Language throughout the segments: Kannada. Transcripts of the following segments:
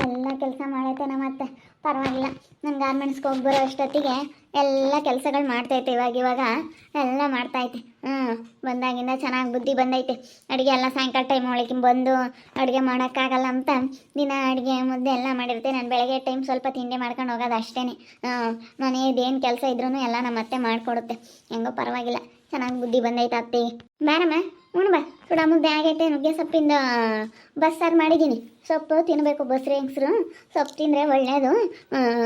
ಎಲ್ಲ ಕೆಲಸ ಮಾಡೈತೆ ಮತ್ತೆ ಪರವಾಗಿಲ್ಲ. ನನ್ನ ಗಾರ್ಮೆಂಟ್ಸ್ಗೆ ಹೋಗಿ ಬರೋ ಅಷ್ಟೊತ್ತಿಗೆ ಎಲ್ಲ ಕೆಲಸಗಳು ಮಾಡ್ತೈತೆ. ಇವಾಗ ಎಲ್ಲ ಮಾಡ್ತೈತೆ. ಬಂದಾಗಿಂದ ಚೆನ್ನಾಗಿ ಬುದ್ಧಿ ಬಂದೈತೆ. ಅಡುಗೆ ಎಲ್ಲ ಸಾಯಂಕಾಲ ಟೈಮ್ ಒಳಗೆ ಬಂದು ಅಡುಗೆ ಮಾಡೋಕ್ಕಾಗಲ್ಲ ಅಂತ ದಿನ ಅಡುಗೆ ಮುದ್ದೆ ಎಲ್ಲ ಮಾಡಿರುತ್ತೆ. ನಾನು ಬೆಳಗ್ಗೆ ಟೈಮ್ ಸ್ವಲ್ಪ ತಿಂಡಿ ಮಾಡ್ಕೊಂಡು ಹೋಗೋದು ಅಷ್ಟೇ. ಮನೆಯದೇನು ಕೆಲಸ ಇದ್ರೂ ಎಲ್ಲ ನಮ್ಮ ಅತ್ತೆ ಮಾಡಿಕೊಡುತ್ತೆ. ಹೆಂಗೋ ಪರವಾಗಿಲ್ಲ, ಚೆನ್ನಾಗಿ ಬುದ್ಧಿ ಬಂದೈತೆ ಅತ್ತೆಗೆ. ಬಾರಮ್ಮ ಉಣ್ ಬಾ. ಸುಡ ಮುದ್ದೆ ಆಗೈತೆ. ನುಗ್ಗೆ ಸೊಪ್ಪಿಂದ ಬಸ್ಸಾರು ಮಾಡಿದ್ದೀನಿ. ಸೊಪ್ಪು ತಿನ್ನಬೇಕು ಬಸ್ರಿ ಹೆಂಗಸ್ರು. ಸೊಪ್ಪು ತಿಂದರೆ ಒಳ್ಳೆಯದು.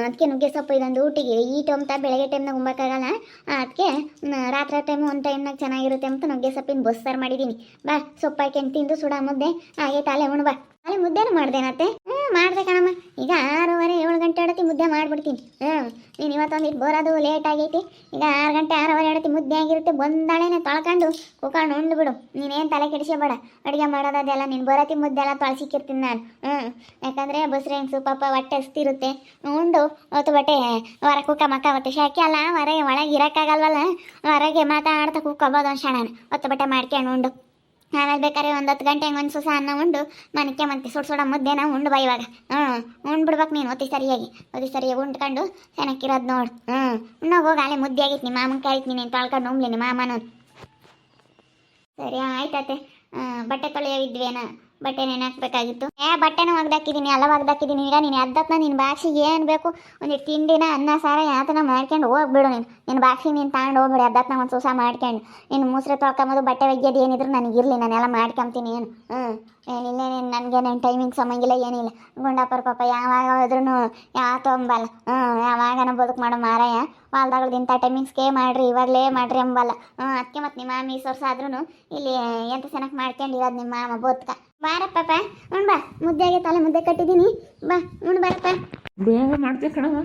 ಅದಕ್ಕೆ ನುಗ್ಗೆ ಸೊಪ್ಪು ಇದೊಂದು ಊಟಿಗೆ ಈಟು ಅಂತ ಬೆಳಗ್ಗೆ ಟೈಮ್ನಾಗ ಉಂಬಕ್ಕಾಗಲ್ಲ. ಅದಕ್ಕೆ ರಾತ್ರಿ ಟೈಮು ಒಂದು ಟೈಮ್ನಾಗ ಚೆನ್ನಾಗಿರುತ್ತೆ ಅಂತ ನುಗ್ಗೆ ಸೊಪ್ಪಿನ ಬಸ್ಸಾರು ಮಾಡಿದ್ದೀನಿ. ಬಾ ಸೊಪ್ಪು ಹಾಕ್ಯಂಡು ತಿಂದು ಸುಡ ಮುದ್ದೆ ಆಗೈತೆ. ಅಲ್ಲೇ ಉಣ್ ಬಾ. ಅಲ್ಲೇ ಮುದ್ದೆನೂ ಮಾಡ್ದೇನತ್ತೆ? ಮಾಡಿದೆ ಕಣಮ್ಮ. ಈಗ 6:30 7 ಗಂಟೆ ಹೊಡತಿ ಮುದ್ದೆ ಮಾಡಿಬಿಡ್ತೀನಿ. ನೀನು ಇವತ್ತೊಂದಿಟ್ಟು ಬರೋದು ಲೇಟ್ ಆಗೈತಿ. ಈಗ 6 ಗಂಟೆ 6:30 ಹೊಡತಿ ಮುದ್ದೆ ಆಗಿರುತ್ತೆ. ಬಂದಾಳೆನೆ ತೊಳ್ಕೊಂಡು ಕುತ್ಕೊಂಡು ಉಂಡು ಬಿಡು. ನೀನೇನು ತಲೆ ಕೆಡಿಸ್ಕೋಬೇಡ. ಅಡುಗೆ ಮಾಡೋದೆಲ್ಲ ನೀನು ಬರತಿ ಮುದ್ದೆ ಎಲ್ಲ ತೊಳ್ಸಿಕ್ಕಿರ್ತೀನಿ ನಾನು. ಯಾಕಂದರೆ ಬಸ್ರಿ ಹೆಂಗ್ಸು ಪಾಪ ಹೊಟ್ಟೆ ಹಸ್ತಿರುತ್ತೆ. ಉಂಡು ಹೊತ್ತು ಬಟ್ಟೆ ಹೊರ ಕುಕ್ಕ ಮಕ್ಕ ಹೊತ್ತೆ ಶಾಕಿ ಅಲ್ಲ ಹೊರಗೆ ಒಳಗೆ ಇರೋಕ್ಕಾಗಲ್ವಲ್ಲ. ಹೊರಗೆ ಮಾತಾಡ್ತಾ ಕುಕ್ಕೋಬೋದು ಒಂದು ಕ್ಷಣ. ಹೊತ್ತು ಬಟ್ಟೆ ಮಾಡ್ಕೊಂಡು ಉಂಡು ಆಮೇಲೆ ಬೇಕಾದ್ರೆ ಒಂದು 10 ಗಂಟೆಗೆ ಒಂದು ಸುಸ ಅನ್ನ ಉಂಡು ಮನಕ್ಕೆ ಮತ್ತೆ ಸುಡ ಮುದ್ದೆನ ಉಂಡು ಬಾ ಇವಾಗ. ಉಂಡ್ಬಿಡ್ಬೇಕು ನೀನು ಒತ್ತಿ ಸರಿಯಾಗಿ ಉಂಡ್ಕೊಂಡು ಚೆನ್ನಾಗಿರೋದು ನೋಡು. ಹೋಗಿ ಅಲ್ಲೇ ಮುದ್ದೆ ಆಗಿತ್ತು. ನಿಮ್ಮ ಮಾಮನ ಕರಿತೀನಿ. ನೀನು ತೊಳ್ಕೊಂಡು ಉಂಬ್ಲಿ ನಿಮ್ಮ ಮಾಮನ. ಸರಿ ಆಯ್ತತೆ. ಬಟ್ಟೆ ತೊಳೆಯೋವಿದ್ವೇನ? ಬಟ್ಟೆ ನೆನಾಕ್ಬೇಕಾಗಿತ್ತು. ಬಟ್ಟೆನೂ ಒಗ್ದಾಕಿದ್ದೀನಿ, ಎಲ್ಲ ಒಗ್ದಾಕಿದ್ದೀನಿ. ಈಗ ನೀನು ಅದ್ದತ್ನ ನಿನ್ನ ಬಾಕ್ಸಿಗೆ ಏನು ಬೇಕು ಒಂದು ತಿಂಡಿನ ಅನ್ನ ಸಾರ ಯಾತನ ಮಾಡ್ಕೊಂಡು ಹೋಗ್ಬಿಡು. ನಿನ್ನ ಬಾಕ್ಸಿಗೆ ನೀನು ತಗೊಂಡು ಹೋಗ್ಬಿಡಿ. ಅದ್ದತ್ನ ಒಂದು ಸೂಸ ಮಾಡ್ಕೊಂಡು. ಇನ್ನು ಮುಸ್ರೆ ತೊಳ್ಕೊಂಬೋದು ಬಟ್ಟೆ ಒಗ್ಯೋದು ಏನಿದ್ರು ನನಗಿರಲಿ, ನಾನೆಲ್ಲ ಮಾಡ್ಕೊಂತೀನಿ. ಏನಿಲ್ಲ ನನಗೇನೇನು ಟೈಮಿಂಗ್ ಸಮಂಗಿಲ್ಲ ಏನಿಲ್ಲ. ಗುಂಡಪ್ಪರ ಪಾಪ ಯಾವಾಗ ಹೋದ್ರೂ ತೊಂಬಲ್ಲ. ಯಾವಾಗನ ಬದುಕು ಮಾಡೋ ಮಾರಾಯ. ಹೊಲ್ದಾಗಳ್ದು ಇಂಥ ಟೈಮಿಂಗ್ಸ್ಗೆ ಮಾಡಿರಿ ಇವಾಗಲೇ ಮಾಡಿರಿ ಅಂಬಲ್ಲ. ಅದಕ್ಕೆ ಮತ್ತು ನಿಮ್ಮ ಮಾಮಿ ಸೊರ್ಸಾದ್ರೂ ಇಲ್ಲಿ ಎಂತ ಚೆನ್ನಾಗಿ ಮಾಡ್ಕೊಂಡಿರೋದು ನಿಮ್ಮ ಮಾಮ ಬೋತ್ಕ. ಬಾರಪ್ಪ ಉಣ್ ಬಾ. ಮುದ್ದೆ ಆಗೈತಲ್ಲ, ಮುದ್ದೆ ಕಟ್ಟಿದ್ದೀನಿ. ಬಾ ಉಣ್ ಬಾರಪ್ಪ. ಬೇಗ ಮಾಡ್ತೀಯ ಕಣವ.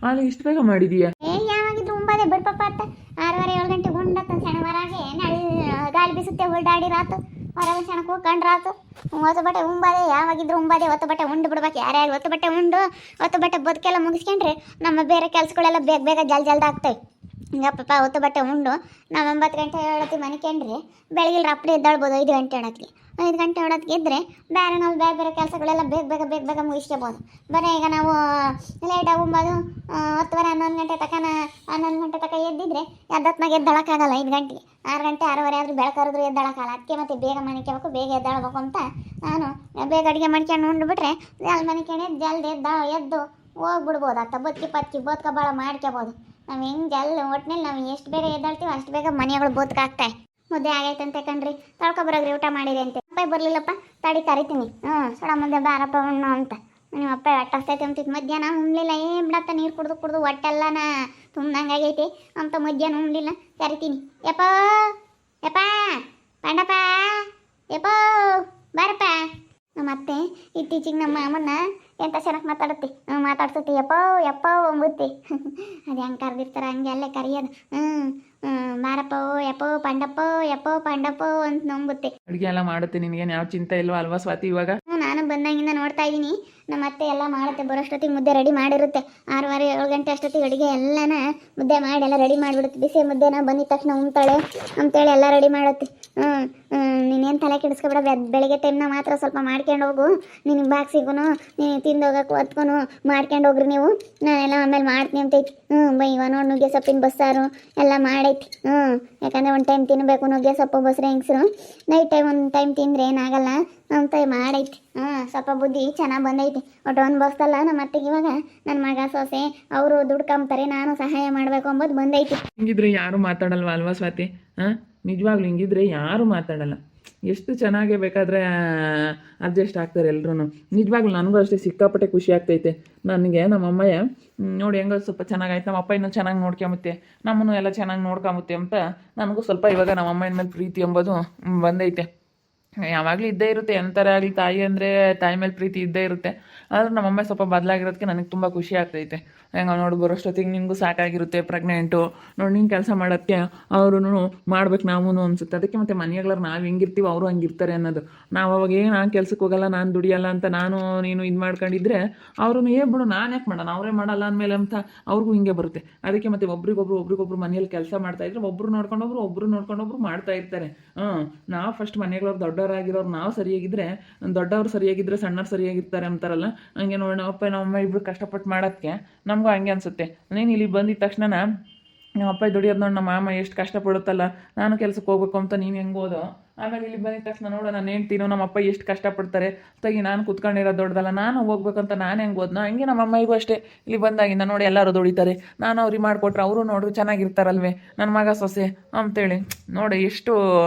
ಅಲ್ಲಿ ಇಷ್ಟು ಬೇಗ ಮಾಡಿದೀಯಾ? ಯಾವಾಗಿದ್ರು ಉಂಬಾದೆ ಬಿಡ್ಪಪ್ಪ ಅತ್ತ. 6:30 7 ಗಂಟೆಗೆ ಉಂಡತ್ತ ಸಣ್ಣ ಹೊರಗೆ ಗಾಳಿ ಬೀಸುತ್ತೆ. ಹೊಲ್ಡಾಡಿ ರಾತು ಹೊರಗೆ ಸಣ್ಣ ಕೂತ್ಕೊಂಡು ರಾತು ಹೊತ್ತು ಬಟ್ಟೆ ಉಂಬಾದೆ. ಯಾವಾಗಿದ್ರು ಉಂಬಾದೆ. ಹೊತ್ತು ಬಟ್ಟೆ ಉಂಡು ಬಿಡ್ಬೇಕು. ಯಾರ್ಯಾರು ಹೊತ್ತು ಬಟ್ಟೆ ಉಂಡು ಹೊತ್ತು ಬಟ್ಟೆ ಬದುಕೆಲ್ಲ ಮುಗಿಸ್ಕೊಂಡ್ರೆ ನಮ್ಮ ಬೇರೆ ಕೆಲಸಗಳೆಲ್ಲ ಬೇಗ ಜಲ್ದಿ ಆಗ್ತವೆ. ಹಿಂಗಪ್ಪ ಹೊತ್ತು ಬಟ್ಟೆ ಉಂಡು ನಾವು 9 ಗಂಟೆ ಹೇಳತ್ತಿ ಮನಿಕೊಂಡ್ರೆ ಬೆಳಗ್ಗೆ ರಪ್ಪಡಿ ಎದ್ದಾಳ್ಬೋದು. 5 ಗಂಟೆ ಹೇಳತ್ಗೆ 5 ಗಂಟೆ ಹೊಡೋದಕ್ಕೆ ಇದ್ದರೆ ನಾವು ಬೇರೆ ಕೆಲಸಗಳೆಲ್ಲ ಬೇಗ ಮುಗಿಸ್ಕೋಬೋದು. ಬರೀ ಈಗ ನಾವು ಲೇಟಾಗಿ ಉಂಬೋದು 10:30 11 ಗಂಟೆ ತನಕ 11 ಗಂಟೆ ತನಕ ಎದ್ದಿದ್ರೆ ಎದ್ದತ್ನಾಗ ಎದ್ದಳಕ್ಕಾಗಲ್ಲ. 5 ಗಂಟೆಗೆ 6 ಗಂಟೆ 6:30 ಆದರೂ ಬೆಳಕರಿದ್ರು ಎದ್ದಳಕ್ಕಾಗಲ್ಲ. ಅದಕ್ಕೆ ಮತ್ತೆ ಬೇಗ ಮನಿಕೋಬೇಕು, ಬೇಗ ಎದ್ದಾಳ್ಬೇಕು ಅಂತ ನಾನು ಬೇಗ ಅಡುಗೆ ಮಾಡ್ಕೊಂಡು ಉಂಡುಬಿಟ್ರೆ ಅಲ್ಲಿ ಮನಿಕೊಂಡು ಜಲ್ದಿ ಎದ್ದು ಹೋಗ್ಬಿಡ್ಬೋದು. ಅತ್ತ ಬದುಕ ಭಾಳ ಮಾಡ್ಕೋಬೋದು. ನಾವು ಹೆಂಗೆ ಒಟ್ಟಿನಲ್ಲಿ ನಾವು ಎಷ್ಟು ಬೇಗ ಎದ್ದಾಳ್ತೀವಿ ಅಷ್ಟು ಬೇಗ ಮನೆಗಳು ಬೋತ್ಕಾಗ್ತಾವೆ. ಮುದ್ದೆ ಆಗೈತಂತೆ ಕಣ್ರಿ. ತೊಳ್ಕೊಬರೋಗ್ರಿ ಊಟ ಮಾಡಿರಿ ಅಂತೆ. ಅಪ್ಪ ಬರಲಿಲ್ಲಪ್ಪ, ತಡಿ ಕರಿತೀನಿ. ಸುಡ ಮುದ್ದೆ ಬಾರಪ್ಪ ಉಣ್ಣು ಅಂತ. ನಿಮ್ಮ ಅಪ್ಪ ಹೊಟ್ಟೆ ಹಸ್ತೈತೆ ಅಂತಿತ್ತು. ಮಧ್ಯಾಹ್ನ ಉಣ್ಲಿಲ್ಲ. ಬಿಡತ್ತ ನೀರು ಕುಡ್ದು ಹೊಟ್ಟೆಲ್ಲನ ತುಂಬ್ದಂಗಾಗೈತಿ ಅಂತ ಮಧ್ಯಾಹ್ನ ಉಣ್ಲಿಲ್ಲ. ಕರಿತೀನಿ. ಯಪ್ಪ ಪಂಡಪ್ಪ ಯಪ್ಪ ಬಾರಪ್ಪ. ನಮ್ಮ ಅತ್ತೆ ಇತ್ತೀಚಿಗೆ ನಮ್ಮ ಮಾಮನ್ನ ಎಂತ ಚೆನ್ನಾಗಿ ಮಾತಾಡ್ಸತಿ. ಯಪ್ಪ ಅಂಬುತ್ತಿ. ಅದು ಹೆಂಗೆ ಕರೆದಿರ್ತಾರೆ ಹಂಗೆ ಅಲ್ಲೇ ಕರಿಯೋದು. ಬಾರಪ್ಪ ಯಪ್ಪೋ ಪಂಡಪ್ಪ ಅಂತ ನಂಬುತ್ತೆ. ಅಡುಗೆ ಎಲ್ಲ ಮಾಡುತ್ತೆ. ನಿನಗೇನು ಯಾವ ಚಿಂತೆ ಇಲ್ವಾ ಅಲ್ವಾ ಸ್ವಾತಿ? ಇವಾಗ ನಾನು ಬಂದಾಗಿಂದ ನೋಡ್ತಾ ಇದ್ದೀನಿ. ನಮ್ಮ ಅತ್ತೆ ಎಲ್ಲ ಮಾಡುತ್ತೆ. ಬರೋಷ್ಟೊತ್ತಿಗೆ ಮುದ್ದೆ ರೆಡಿ ಮಾಡಿರುತ್ತೆ. 6:30 7 ಗಂಟೆ ಅಷ್ಟೊತ್ತಿಗೆ ಅಡುಗೆ ಎಲ್ಲನ ಮುದ್ದೆ ಮಾಡಿ ಎಲ್ಲ ರೆಡಿ ಮಾಡಿಬಿಡುತ್ತೆ. ಬಿಸಿ ಮುದ್ದೆನ ಬಂದಿದ ತಕ್ಷಣ ಉಣ್ತಾಳೆ ಅಂತೇಳಿ ಎಲ್ಲ ರೆಡಿ ಮಾಡುತ್ತೆ. ನೀನೇನು ತಲೆ ಕೆಡಿಸ್ಕೊಬೇಡ. ಬೆಳಗ್ಗೆ ಟೈಮ್ನ ಮಾತ್ರ ಸ್ವಲ್ಪ ಮಾಡ್ಕೊಂಡು ಹೋಗು. ನಿನಗೆ ಬಾಕ್ಸಿಗೂ ನೀನು ತಿಂದೋಗಕ್ಕೆ ಹೊತ್ಕೊಂಡು ಮಾಡ್ಕೊಂಡು ಹೋಗ್ರಿ ನೀವು. ನಾನೆಲ್ಲ ಆಮೇಲೆ ಮಾಡ್ತೀನಿ ಅಂತೈತಿ. ಇವ ನೋಡಿ ನುಗ್ಗೆ ಸೊಪ್ಪಿನ ಬಸ್ಸಾರು ಎಲ್ಲ ಮಾಡೈತಿ. ಯಾಕಂದರೆ ಒಂದು ಟೈಮ್ ತಿನ್ನಬೇಕು ನುಗ್ಗೆ ಸೊಪ್ಪು ಬಸ್ರೆ ಹೆಂಗಸರು. ನೈಟ್ ಟೈಮ್ ಒಂದು ಟೈಮ್ ತಿಂದರೆ ಏನಾಗಲ್ಲ ಅಂತ ಮಾಡೈತಿ. ಸ್ವಲ್ಪ ಬುದ್ಧಿ ಚೆನ್ನಾಗಿ ಬಂದೈತಿ. ಒಟ್ಟು ಒಂದು ಬಸ್ತಲ್ಲ ನಮ್ಮ ಅತ್ತೆಗೆ. ಇವಾಗ ನನ್ನ ಮಗ ಸೊಸೆ ಅವರು ದುಡ್ಕೊಂತಾರೆ, ನಾನು ಸಹಾಯ ಮಾಡಬೇಕು ಅಂಬೋದು ಬಂದೈತಿ. ಹಿಂಗಿದ್ರೆ ಯಾರು ಮಾತಾಡಲ್ವಾ ಅಲ್ವಾ ಸ್ವಾತಿ? ನಿಜವಾಗ್ಲೂ ಹಿಂಗಿದ್ರೆ ಯಾರು ಮಾತಾಡಲ್ಲ. ಎಷ್ಟು ಚೆನ್ನಾಗೇ ಬೇಕಾದರೆ ಅಡ್ಜಸ್ಟ್ ಆಗ್ತಾರೆ ಎಲ್ರೂ. ನಿಜವಾಗ್ಲೂ ನನಗೂ ಅಷ್ಟೇ ಸಿಕ್ಕಾಪಟ್ಟೆ ಖುಷಿ ಆಗ್ತೈತೆ. ನನಗೆ ನಮ್ಮಮ್ಮಯ್ಯ ನೋಡಿ ಹೆಂಗೋ ಸ್ವಲ್ಪ ಚೆನ್ನಾಗಾಯ್ತು. ನಮ್ಮ ಅಪ್ಪ ಇನ್ನೂ ಚೆನ್ನಾಗಿ ನೋಡ್ಕೊಂಬತ್ತೆ, ನಮ್ಮನ್ನು ಎಲ್ಲ ಚೆನ್ನಾಗಿ ನೋಡ್ಕೊಂಬತ್ತೆ ಅಂತ ನನಗೂ ಸ್ವಲ್ಪ ಇವಾಗ ನಮ್ಮ ಅಮ್ಮನ ಮೇಲೆ ಪ್ರೀತಿ ಎಂಬುದು ಬಂದೈತೆ. ಯಾವಾಗಲೂ ಇದ್ದೇ ಇರುತ್ತೆ. ಎಂಥರ ಆಗಲಿ ತಾಯಿ ಅಂದರೆ ತಾಯಿ ಮೇಲೆ ಪ್ರೀತಿ ಇದ್ದೇ ಇರುತ್ತೆ. ಆದ್ರೆ ನಮ್ಮಮ್ಮ ಸ್ವಲ್ಪ ಬದಲಾಗಿರೋದಕ್ಕೆ ನನಗೆ ತುಂಬ ಖುಷಿ ಆಗ್ತೈತೆ. ಹೆಂಗೆ ನೋಡಿ ಬರೋಷ್ಟೊತ್ತಿಗೆ ನಿನಗೂ ಸಾಕಾಗಿರುತ್ತೆ. ಪ್ರೆಗ್ನೆಂಟು ನೋಡಿ ನೀನು ಕೆಲಸ ಮಾಡೋಕ್ಕೆ ಅವರು ಮಾಡ್ಬೇಕು ನಾವು ಅನಿಸುತ್ತೆ. ಅದಕ್ಕೆ ಮತ್ತು ಮನೆಗಳವ್ರು ನಾವು ಹೆಂಗಿರ್ತೀವಿ ಅವರು ಹಂಗಿರ್ತಾರೆ ಅನ್ನೋದು. ನಾವು ಅವಾಗ ನಾನು ಕೆಲ್ಸಕ್ಕೆ ಹೋಗಲ್ಲ, ನಾನು ದುಡಿಯಲ್ಲ ಅಂತ ನೀನು ಇದು ಮಾಡ್ಕೊಂಡಿದ್ರೆ ಅವರು ಬಿಡು ನಾನು ಯಾಕೆ ಮಾಡೋಣ, ಅವರೇ ಮಾಡಲ್ಲ ಅಂದಮೇಲೆ ಅಂತ ಅವ್ರಿಗೂ ಹಿಂಗೆ ಬರುತ್ತೆ. ಅದಕ್ಕೆ ಮತ್ತು ಒಬ್ರಿಗೊಬ್ರು ಮನೆಯಲ್ಲಿ ಕೆಲಸ ಮಾಡ್ತಾಯಿದ್ರೆ ಒಬ್ಬರು ನೋಡ್ಕೊಂಡೊಬ್ರು ಮಾಡ್ತಾ ಇರ್ತಾರೆ. ನಾವು ಫಸ್ಟ್ ಮನೆಗಳವ್ರು ದೊಡ್ಡವರಾಗಿರೋರು ನಾವು ಸರಿಯಾಗಿದ್ದರೆ ದೊಡ್ಡವ್ರು ಸರಿಯಾಗಿದ್ದರೆ ಸಣ್ಣವ್ರು ಸರಿಯಾಗಿರ್ತಾರೆ ಅಂತಾರಲ್ಲ, ಹಂಗೆ ನೋಡಿ ನಮ್ಮಪ್ಪ ನಮ್ಮಮ್ಮ ಇಬ್ಬರು ಕಷ್ಟಪಟ್ಟು ಮಾಡೋದಕ್ಕೆ ನಮಗೂ ಹಂಗೆ ಅನಿಸುತ್ತೆ. ನೀನು ಇಲ್ಲಿ ಬಂದಿದ್ದ ತಕ್ಷಣ ನಮ್ಮ ಅಪ್ಪ ದುಡಿಯೋದು ನೋಡಿ ನಮ್ಮ ಮಾಮ ಎಷ್ಟು ಕಷ್ಟಪಡುತ್ತಲ್ಲ, ನಾನು ಕೆಲ್ಸಕ್ಕೆ ಹೋಗ್ಬೇಕು ಅಂತ ನೀನು ಹೆಂಗೆ ಓದೋ, ಆಮೇಲೆ ಇಲ್ಲಿ ಬಂದಿದ ತಕ್ಷಣ ನೋಡು ನಾನು ಹೆಂಡ್ತೀನೋ ನಮ್ಮ ಅಪ್ಪ ಎಷ್ಟು ಕಷ್ಟಪಡ್ತಾರೆ ತೆಗಿ, ನಾನು ಕುತ್ಕೊಂಡಿರೋದು ದೊಡ್ಡದಲ್ಲ, ನಾನು ಹೋಗ್ಬೇಕಂತ ನಾನು ಹೆಂಗೆ ಓದ್ನೋ ಹಂಗೆ ನಮ್ಮ ಅಮ್ಮಗೂ ಅಷ್ಟೇ. ಇಲ್ಲಿ ಬಂದಾಗಿಂದ ನೋಡಿ ಎಲ್ಲರೂ ದುಡಿತಾರೆ, ನಾನು ಅವ್ರಿಗೆ ಮಾಡಿಕೊಟ್ರೆ ಅವರು ನೋಡು ಚೆನ್ನಾಗಿರ್ತಾರಲ್ವೇ ನನ್ನ ಮಗ ಸೊಸೆ ಅಂತೇಳಿ. ನೋಡಿ ಎಷ್ಟು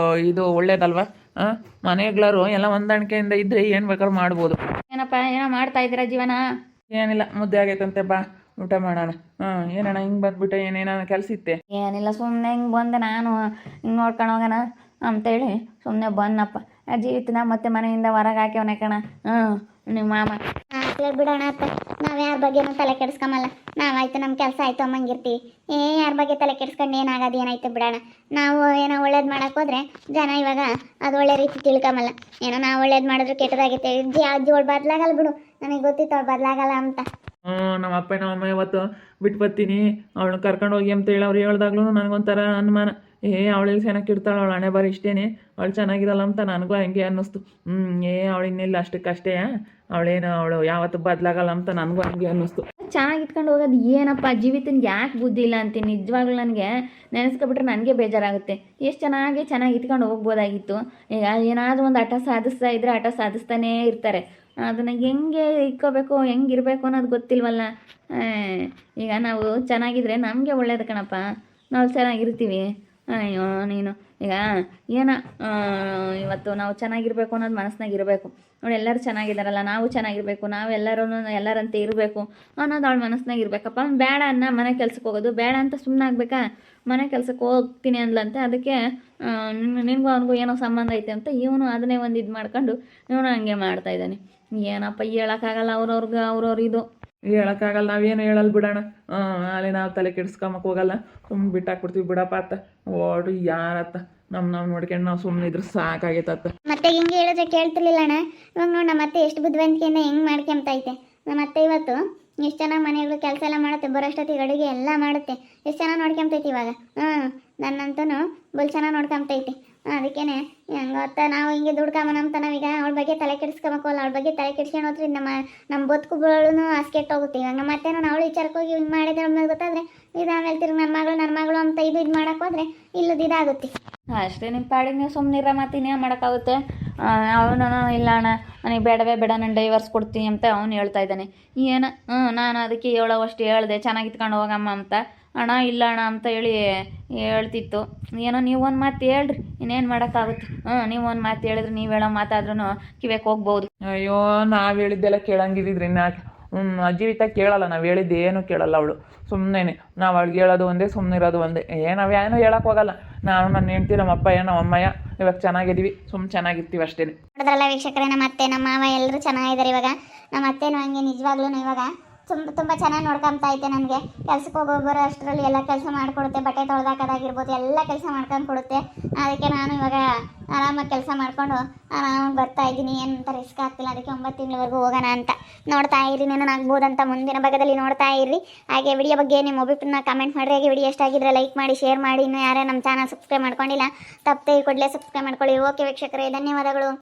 ಇದು ಒಳ್ಳೇದಲ್ವ. ಮನೆಗಳರು ಎಲ್ಲ ಹೊಂದಾಣಿಕೆಯಿಂದ ಇದ್ದರೆ ಏನು ಬೇಕಾದ್ರೂ ಮಾಡ್ಬೋದು. ಏನಪ್ಪ ಏನೋ ಮಾಡ್ತಾ ಇದ್ದೀರಾ ಜೀವನ? ಏನಿಲ್ಲ, ಮುದ್ದೆ ಆಗೈತಂತೆ, ಬಾ ಊಟ ಮಾಡೋಣ. ಏನಣ್ಣ ಹಿಂಗೆ ಬಂದ್ಬಿಟ್ಟೆ, ಏನೇನೋ ಕೆಲಸ ಇತ್ತೆ? ಏನಿಲ್ಲ, ಸುಮ್ಮನೆ ಹಿಂಗೆ ಬಂದೆ ನಾನು, ಹಿಂಗೆ ನೋಡ್ಕೊಂಡು ಹೋಗೋಣ ಅಂತೇಳಿ ಸುಮ್ಮನೆ ಬಂದಪ್ಪ. ಜೀವಿತನ ಮತ್ತೆ ಮನೆಯಿಂದ ಹೊರಗೆ ಹಾಕ್ಯವನೆ ಕಣ. ನಿಮ್ಮ ಮಾಮ ಬಿಡೋಣ ಅತ್ತ, ನಾವು ಯಾರ ಬಗ್ಗೆನೂ ತಲೆ ಕೆಡಿಸ್ಕೊಂಬಲ್ಲ. ನಾವಾಯ್ತು ನಮ್ಮ ಕೆಲಸ ಆಯಿತು ಅಮ್ಮಂಗಿರ್ತೀವಿ. ಯಾರ ಬಗ್ಗೆ ತಲೆ ಕೆಡಿಸ್ಕೊಂಡು ಏನಾಗೋದು ಏನಾಯ್ತು ಬಿಡೋಣ. ನಾವು ಏನೋ ಒಳ್ಳೇದು ಮಾಡೋಕೆ ಹೋದ್ರೆ ಜನ ಇವಾಗ ಅದು ಒಳ್ಳೆ ರೀತಿ ತಿಳ್ಕೊಂಬಲ್ಲ. ಏನೋ ನಾವು ಒಳ್ಳೇದು ಮಾಡಿದ್ರು ಕೆಟ್ಟದಾಗಿತ್ತೆ. ಅಜ್ಜಿ ಅವಳು ಬದಲಾಗಲ್ಲ ಬಿಡು, ನನಗೆ ಗೊತ್ತಿತ್ತು ಅವಳು ಬದಲಾಗಲ್ಲ ಅಂತ. ನಮ್ಮ ಅಪ್ಪ ನಮ್ಮಮ್ಮ ಇವತ್ತು ಬಿಟ್ಟು ಬರ್ತೀನಿ ಅವಳು ಕರ್ಕೊಂಡು ಹೋಗಿ ಅಂತ ಹೇಳಿ ಅವ್ರು ಹೇಳ್ದಾಗ್ಲೂ ನನಗೊಂಥರ ಅನುಮಾನ. ಅವಳೆಲ್ಲಿ ಚೆನ್ನಾಗಿ ಇರ್ತಾಳೆ, ಅವಳು ಹಣೆ ಬಾರಿ ಇಷ್ಟೇನೆ, ಅವಳು ಚೆನ್ನಾಗಿರಲ್ಲ ಅಂತ ನನಗೂ ಹಂಗೆ ಅನ್ನಿಸ್ತು. ಅವಳು ಇನ್ನೆಲ್ಲ ಅಷ್ಟಕ್ಕಷ್ಟೇ, ಅವಳು ಯಾವತ್ತು ಬದಲಾಗಲ್ಲ ಅಂತ ನನಗೂ ಹಂಗೆ ಅನ್ನಿಸ್ತು. ಚೆನ್ನಾಗಿ ಇಟ್ಕೊಂಡು ಹೋಗೋದು ಏನಪ್ಪ, ಜೀವಿತನಿಗೆ ಯಾಕೆ ಬುದ್ಧಿ ಇಲ್ಲ ಅಂತೀನಿ. ನಿಜವಾಗ್ಲೂ ನನಗೆ ನೆನೆಸ್ಕೊಬಿಟ್ರೆ ನನಗೆ ಬೇಜಾರಾಗುತ್ತೆ. ಎಷ್ಟು ಚೆನ್ನಾಗಿ ಇಟ್ಕೊಂಡು ಹೋಗ್ಬೋದಾಗಿತ್ತು. ಈಗ ಏನಾದರೂ ಒಂದು ಹಠ ಸಾಧಿಸ್ತಾ ಇದ್ರೆ ಹಠ ಸಾಧಿಸ್ತಾನೇ ಇರ್ತಾರೆ. ಅದನ್ನು ಹೆಂಗೆ ಇಟ್ಕೋಬೇಕು, ಹೆಂಗಿರಬೇಕು ಅನ್ನೋದು ಗೊತ್ತಿಲ್ವಲ್ಲ. ಈಗ ನಾವು ಚೆನ್ನಾಗಿದ್ರೆ ನಮಗೆ ಒಳ್ಳೇದು ಕಣಪ್ಪ, ನಾವು ಚೆನ್ನಾಗಿರ್ತೀವಿ. ಅಯ್ಯೋ ನೀನು ಈಗ ಏನೋ ಇವತ್ತು ನಾವು ಚೆನ್ನಾಗಿರಬೇಕು ಅನ್ನೋದು ಮನಸ್ಸಿನಾಗ ಇರಬೇಕು. ಅವಳು ಎಲ್ಲರೂ ಚೆನ್ನಾಗಿದ್ದಾರಲ್ಲ, ನಾವು ಚೆನ್ನಾಗಿರಬೇಕು, ನಾವು ಎಲ್ಲರಂತೆ ಇರಬೇಕು ಅನ್ನೋದು ಅವಳು ಮನಸ್ಸಿನಾಗ ಇರಬೇಕಪ್ಪ. ಅವ್ನು ಬೇಡ ಅನ್ನ ಮನೆ ಕೆಲ್ಸಕ್ಕೆ ಹೋಗೋದು ಬೇಡ ಅಂತ ಸುಮ್ಮನೆ ಆಗ್ಬೇಕಾ? ಮನೆ ಕೆಲ್ಸಕ್ಕೆ ಹೋಗ್ತೀನಿ ಅಂದ್ಲಂತೆ, ಅದಕ್ಕೆ ನಿನಗೂ ಅವನಿಗೂ ಏನೋ ಸಂಬಂಧ ಐತೆ ಅಂತ ಇವನು ಅದನ್ನೇ ಒಂದು ಇದು ಮಾಡ್ಕೊಂಡು ಇವನು ಹಂಗೆ ಮಾಡ್ತಾಯಿದ್ದಾನೆ. ಏನಪ್ಪ ಹೇಳೋಕ್ಕಾಗಲ್ಲ, ಅವ್ರವ್ರು ಇದು ಹೇಳೋಕ್ಕಾಗಲ್ಲ, ನಾವೇನು ಹೇಳಲ್ಲ ಬಿಡೋಣ. ಅಲ್ಲಿ ನಾವು ತಲೆ ಕೆಡಿಸ್ಕೊಂಬಕ್ಕೆ ಹೋಗಲ್ಲ, ಸುಮ್ಮನೆ ಬಿಟ್ಟಾಕ್ಬಿಡ್ತೀವಿ ಬಿಡಪ್ಪ ಅತ್ತ. ಓಡು ಯಾರತ್ತ ನಾವು ನೋಡ್ಕೊಂಡು ನಾವು ಸುಮ್ಮನೆ ಇದ್ರೆ ಸಾಕಾಗೈತತ್ತ. ಮತ್ತೆ ಹಿಂಗೆ ಹೇಳಿದ್ರೆ ಕೇಳ್ತಿರ್ಲಿಲ್ಲ ಅಣ್ಣ. ಇವಾಗ ನೋಡಿ ನಮ್ಮ ಅತ್ತೆ ಎಷ್ಟು ಬುದ್ಧಿವಂತಿಕೆಯಿಂದ ಹೆಂಗೆ ಮಾಡ್ಕೊಂತೈತೆ. ನಮ್ಮ ಅತ್ತೆ ಇವತ್ತು ಎಷ್ಟು ಚೆನ್ನಾಗಿ ಮನೆಗಳು ಕೆಲಸ ಎಲ್ಲ ಮಾಡುತ್ತೆ, ಬರೋಷ್ಟೊತ್ತಿಗೆ ಅಡುಗೆ ಎಲ್ಲ ಮಾಡುತ್ತೆ, ಎಷ್ಟು ಚೆನ್ನಾಗಿ ನೋಡ್ಕೊಂತೈತಿ ಇವಾಗ. ನನ್ನಂತೂ ಬಲ್ ಚೆನ್ನಾಗಿ ನೋಡ್ಕೊಂತೈತಿ. ಅದಕ್ಕೇನೆ ಹೆಂಗೊತ್ತ ನಾವು ಹಿಂಗೆ ದುಡ್ಕೊಂಬನಂತ ನಾವೀಗ ಅವಳ ಬಗ್ಗೆ ತಲೆ ಕೆಡಿಸ್ಕೊಂಬಕೋಲ್ಲ. ಅವಳ ಬಗ್ಗೆ ತಲೆ ಕೆಡಿಸ್ಕೊಂಡ್ರೆ ನಮ್ಮ ಬದುಕುಗಳೂ ಹೋಗುತ್ತೆ. ಇವಾಗ ನಮ್ಮ ಮತ್ತೆ ನಾನು ಅವಳು ವಿಚಾರಕ್ಕೆ ಹೋಗಿ ಹಿಂಗೆ ಮಾಡಿದ್ರೆ ನಮ್ಗೆ ಗೊತ್ತಾದರೆ ಇದಾಮೇಲೆ ತಿರ್ಗಿ ನನ್ನ ಮಗಳು ಅಂತ ಇದು ಮಾಡೋಕೆ ಹೋದರೆ ಇಲ್ಲದ ಇದಾಗುತ್ತೆ ಅಷ್ಟೇ. ನಿಮ್ಮ ಪಾಡಿಗೆ ನೀವು ಸುಮ್ಮನಿರ, ಮತ್ತೆ ಇನ್ನೇನು ಮಾಡೋಕ್ಕಾಗುತ್ತೆ. ಅವನು ಇಲ್ಲ ಅಣ್ಣ ನನಗೆ ಬೇಡವೇ ಬೇಡ, ನಾನು ಡೈವರ್ಸ್ ಕೊಡ್ತೀನಿ ಅಂತ ಅವನು ಹೇಳ್ತಾ ಇದ್ದಾನೆ. ಏನು ನಾನು ಅದಕ್ಕೆ ಹೇಳೋವಷ್ಟು ಹೇಳಿದೆ ಚೆನ್ನಾಗಿ ಇಟ್ಕೊಂಡು ಹೋಗಮ್ಮ ಅಂತ. ಅಣ್ಣ ಇಲ್ಲ ಅಣ್ಣ ಅಂತ ಹೇಳಿ ಹೇಳ್ತಿತ್ತು. ಏನೋ ನೀವು ಒಂದು ಮಾತು ಹೇಳ್ರಿ, ಇನ್ನೇನು ಮಾಡೋಕ್ಕಾಗುತ್ತೆ. ನೀವು ಒಂದು ಮಾತು ಹೇಳಿದ್ರೆ ನೀವು ಹೇಳೋ ಮಾತಾದ್ರೂ ಕಿವಿಗೆ ಹೋಗ್ಬೋದು. ಅಯ್ಯೋ ನಾವು ಹೇಳಿದ್ದೆಲ್ಲ ಕೇಳಂಗಿದ್ದಿದ್ರಿ ಜೀವಿತ ಕೇಳಲ್ಲ, ನಾವು ಹೇಳಿದ್ದು ಏನು ಕೇಳಲ್ಲ ಅವಳು. ಸುಮ್ಮನೆ ನಾವು ಅವಳಿಗೆ ಹೇಳೋದು ಒಂದೇ, ಸುಮ್ಮನೆ ಇರೋದು ಒಂದೇ. ನಾವು ಏನೋ ಹೇಳಕ್ಕೆ ಹೋಗಲ್ಲ. ನಾನು ನನ್ನ ಹೆಂಡ್ತಿ ನಮ್ಮ ಅಪ್ಪ ನಮ್ಮ ಅಮ್ಮಯ್ಯ ಇವಾಗ ಚೆನ್ನಾಗಿದ್ದೀವಿ, ಚೆನ್ನಾಗಿರ್ತೀವಿ ಅಷ್ಟೇ. ನೋಡಿದ್ರಲ್ಲ ವೀಕ್ಷಕರೇ, ನಮ್ಮ ಅತ್ತೆ ನಮ್ಮ ಮಾವ ಎಲ್ಲರೂ ಚೆನ್ನಾಗಿದ್ದಾರೆ. ಇವಾಗ ನಮ್ಮ ಅತ್ತೆನೂ ಹಂಗೆ ನಿಜವಾಗ್ಲೂ ಇವಾಗ ತುಂಬ ಚೆನ್ನಾಗಿ ನೋಡ್ಕೊಂತ ಐತೆ. ನನಗೆ ಕೆಲ್ಸಕ್ಕೆ ಬರೋ ಅಷ್ಟರಲ್ಲಿ ಎಲ್ಲ ಕೆಲಸ ಮಾಡಿಕೊಡುತ್ತೆ, ಬಟ್ಟೆ ತೊಳೆದಾಕೋದಾಗಿರ್ಬೋದು ಎಲ್ಲ ಕೆಲಸ ಮಾಡ್ಕೊಂಡು ಕೊಡುತ್ತೆ. ಅದಕ್ಕೆ ನಾನು ಇವಾಗ ಆರಾಮಾಗಿ ಕೆಲಸ ಮಾಡಿಕೊಂಡು ಆರಾಮಾಗಿ ಬರ್ತಾ ಇದ್ದೀನಿ, ಏನಂತ ರಿಸ್ಕ್ ಆಗ್ತಿಲ್ಲ. ಅದಕ್ಕೆ 9 ತಿಂಗಳವರೆಗೂ ಹೋಗೋಣ ಅಂತ ನೋಡ್ತಾ ಇರಿ. ನಾನು ಆಗ್ಬೋದಂತ ಮುಂದಿನ ಭಾಗದಲ್ಲಿ ನೋಡ್ತಾ ಇರಿ. ಹಾಗೆ ವಿಡಿಯೋ ಬಗ್ಗೆ ನಿಮ್ಮ ಒಬ್ಬಿಟ್ಟನ್ನ ಕಮೆಂಟ್ ಮಾಡಿರಿ. ಹಾಗೆ ವಿಡಿಯೋ ಎಷ್ಟಾಗಿದ್ರೆ ಲೈಕ್ ಮಾಡಿ, ಶೇರ್ ಮಾಡಿ. ಇನ್ನೂ ಯಾರೇ ನಮ್ಮ ಚಾನಲ್ ಸಬ್ಸ್ಕ್ರೈಬ್ ಮಾಡ್ಕೊಂಡಿಲ್ಲ ತಪ್ಪದೆ ಕೂಡಲೇ ಸಬ್ಸ್ಕ್ರೈಬ್ ಮಾಡ್ಕೊಳ್ಳಿ. ಓಕೆ ವೀಕ್ಷಕರೇ, ಧನ್ಯವಾದಗಳು.